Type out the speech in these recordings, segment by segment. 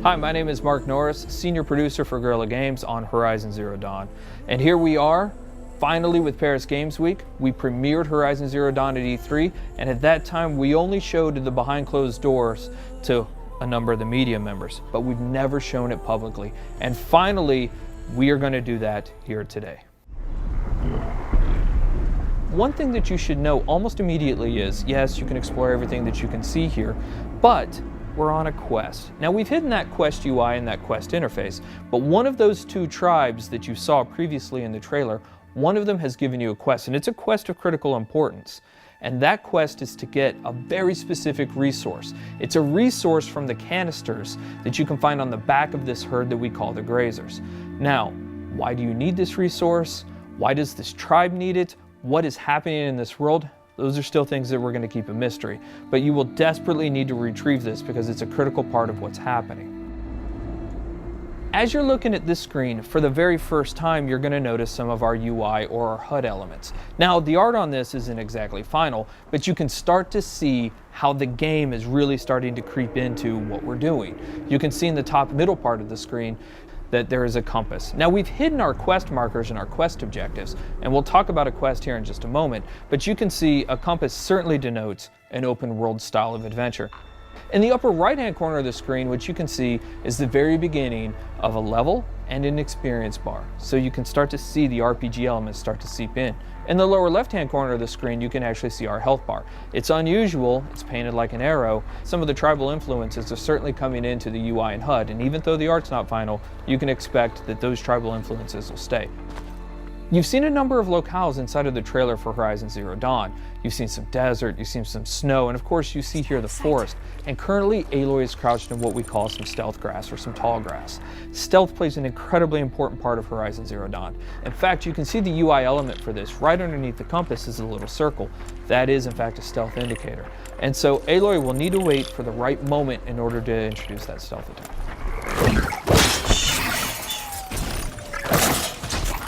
Hi, my name is Mark Norris, Senior Producer for Guerrilla Games on Horizon Zero Dawn. And here we are, finally with Paris Games Week. We premiered Horizon Zero Dawn at E3, and at that time we only showed the behind closed doors to a number of the media members, but we've never shown it publicly. And finally, we are going to do that here today. One thing that you should know almost immediately is, yes, you can explore everything that you can see here, but we're on a quest. Now, we've hidden that quest UI and that quest interface, but one of those two tribes that you saw previously in the trailer, one of them has given you a quest, and it's a quest of critical importance. And that quest is to get a very specific resource. It's a resource from the canisters that you can find on the back of this herd that we call the grazers. Now, why do you need this resource? Why does this tribe need it? What is happening in this world? Those are still things that we're going to keep a mystery, but you will desperately need to retrieve this because it's a critical part of what's happening. As you're looking at this screen, for the very first time, you're going to notice some of our UI or our HUD elements. Now, the art on this isn't exactly final, but you can start to see how the game is really starting to creep into what we're doing. You can see in the top middle part of the screen that there is a compass. Now, we've hidden our quest markers and our quest objectives, and we'll talk about a quest here in just a moment, but you can see a compass certainly denotes an open world style of adventure. In the upper right hand corner of the screen, what you can see is the very beginning of a level and an experience bar, so you can start to see the RPG elements start to seep in. In the lower left hand corner of the screen, you can actually see our health bar. It's unusual, it's painted like an arrow. Some of the tribal influences are certainly coming into the UI and HUD, and even though the art's not final, you can expect that those tribal influences will stay. You've seen a number of locales inside of the trailer for Horizon Zero Dawn. You've seen some desert, you've seen some snow, and of course you see here the forest. And currently Aloy is crouched in what we call some stealth grass or some tall grass. Stealth plays an incredibly important part of Horizon Zero Dawn. In fact, you can see the UI element for this. Right underneath the compass is a little circle. That is in fact a stealth indicator. And so Aloy will need to wait for the right moment in order to introduce that stealth attack.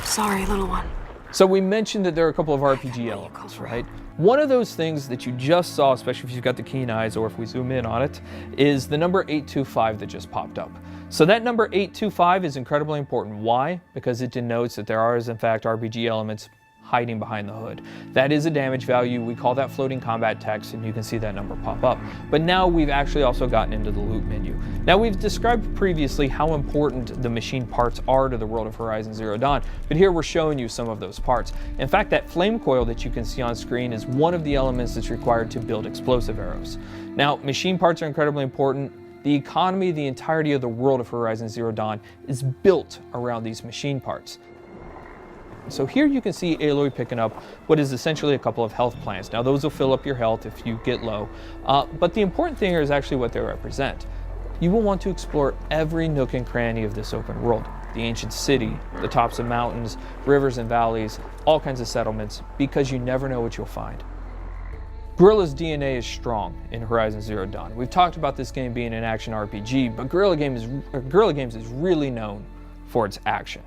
Sorry, little one. So we mentioned that there are a couple of RPG elements, right? One of those things that you just saw, especially if you've got the keen eyes or if we zoom in on it, is the number 825 that just popped up. So that number 825 is incredibly important. Why? Because it denotes that there are, in fact, RPG elements hiding behind the hood. That is a damage value. We call that floating combat text, and you can see that number pop up. But now we've actually also gotten into the loot menu. Now, we've described previously how important the machine parts are to the world of Horizon Zero Dawn, but here we're showing you some of those parts. In fact, that flame coil that you can see on screen is one of the elements that's required to build explosive arrows. Now, machine parts are incredibly important. The economy, the entirety of the world of Horizon Zero Dawn is built around these machine parts. So here you can see Aloy picking up what is essentially a couple of health plants. Now, those will fill up your health if you get low, but the important thing here is actually what they represent. You will want to explore every nook and cranny of this open world. The ancient city, the tops of mountains, rivers and valleys, all kinds of settlements, because you never know what you'll find. Guerrilla's DNA is strong in Horizon Zero Dawn. We've talked about this game being an action RPG, but Guerrilla Games is really known for its action.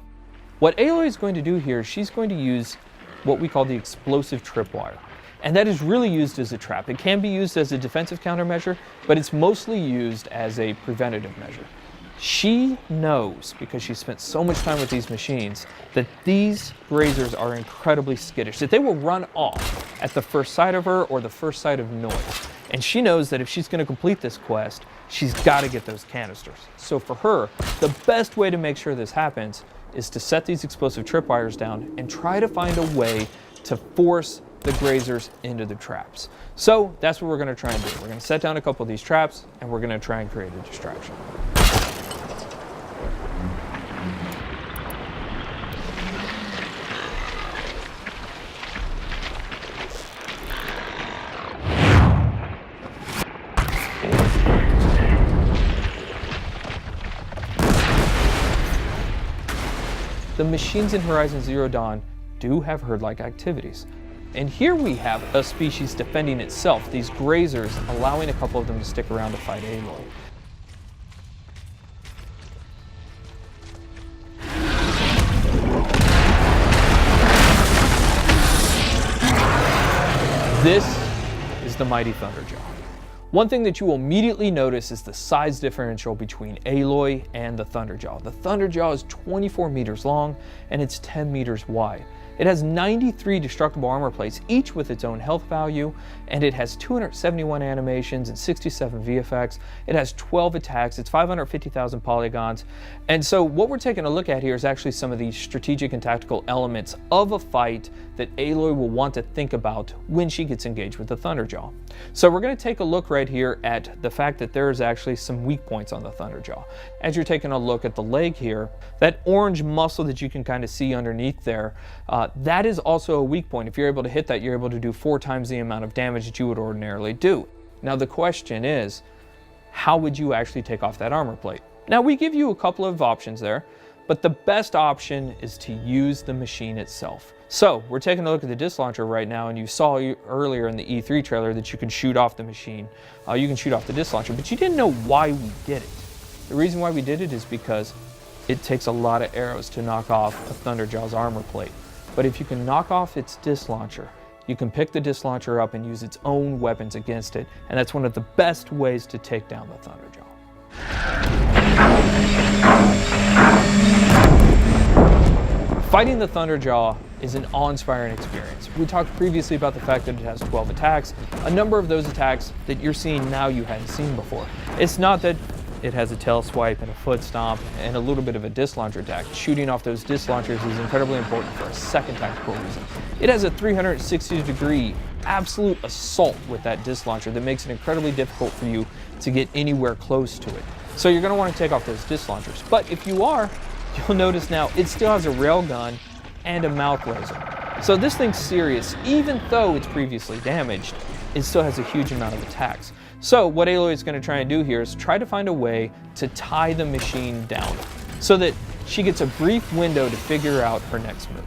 What Aloy is going to do here, she's going to use what we call the explosive tripwire. And that is really used as a trap. It can be used as a defensive countermeasure, but it's mostly used as a preventative measure. She knows, because she spent so much time with these machines, that these grazers are incredibly skittish, that they will run off at the first sight of her or the first sight of noise. And she knows that if she's going to complete this quest, she's got to get those canisters. So for her, the best way to make sure this happens is to set these explosive tripwires down and try to find a way to force the grazers into the traps. So that's what we're going to try and do. We're going to set down a couple of these traps, and we're going to try and create a distraction. The machines in Horizon Zero Dawn do have herd-like activities. And here we have a species defending itself, these grazers allowing a couple of them to stick around to fight Aloy. This is the mighty Thunderjaw. One thing that you will immediately notice is the size differential between Aloy and the Thunderjaw. The Thunderjaw is 24 meters long and it's 10 meters wide. It has 93 destructible armor plates, each with its own health value, and it has 271 animations and 67 VFX. It has 12 attacks, it's 550,000 polygons. And so what we're taking a look at here is actually some of the strategic and tactical elements of a fight that Aloy will want to think about when she gets engaged with the Thunderjaw. So we're going to take a look right here at the fact that there's actually some weak points on the Thunderjaw. As you're taking a look at the leg here, that orange muscle that you can kind of see underneath there, that is also a weak point. If you're able to hit that, you're able to do 4 times the amount of damage that you would ordinarily do. Now the question is, how would you actually take off that armor plate? Now we give you a couple of options there, but the best option is to use the machine itself. So we're taking a look at the disc launcher right now, and you saw earlier in the E3 trailer that you can shoot off the machine. You can shoot off the disc launcher, but you didn't know why we did it. The reason why we did it is because it takes a lot of arrows to knock off a Thunderjaw's armor plate. But if you can knock off its disc launcher, you can pick the disc launcher up and use its own weapons against it, and that's one of the best ways to take down the Thunderjaw. Fighting the Thunderjaw is an awe-inspiring experience. We talked previously about the fact that it has 12 attacks. A number of those attacks that you're seeing now you hadn't seen before. It's not that it has a tail swipe and a foot stomp and a little bit of a disc launcher attack. Shooting off those disc launchers is incredibly important for a second tactical reason. It has a 360-degree absolute assault with that disc launcher that makes it incredibly difficult for you to get anywhere close to it. So you're going to want to take off those disc launchers. But if you are, you'll notice now it still has a railgun and a mouth laser. So this thing's serious. Even though it's previously damaged, it still has a huge amount of attacks. So what Aloy is going to try and do here is try to find a way to tie the machine down so that she gets a brief window to figure out her next move.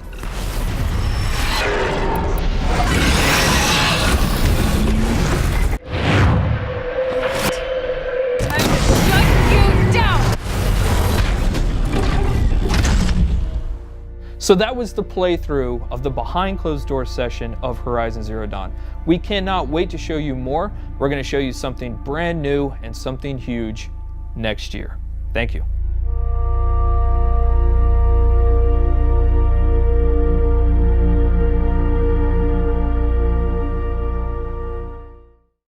So that was the playthrough of the behind closed doors session of Horizon Zero Dawn. We cannot wait to show you more. We're going to show you something brand new and something huge next year. Thank you.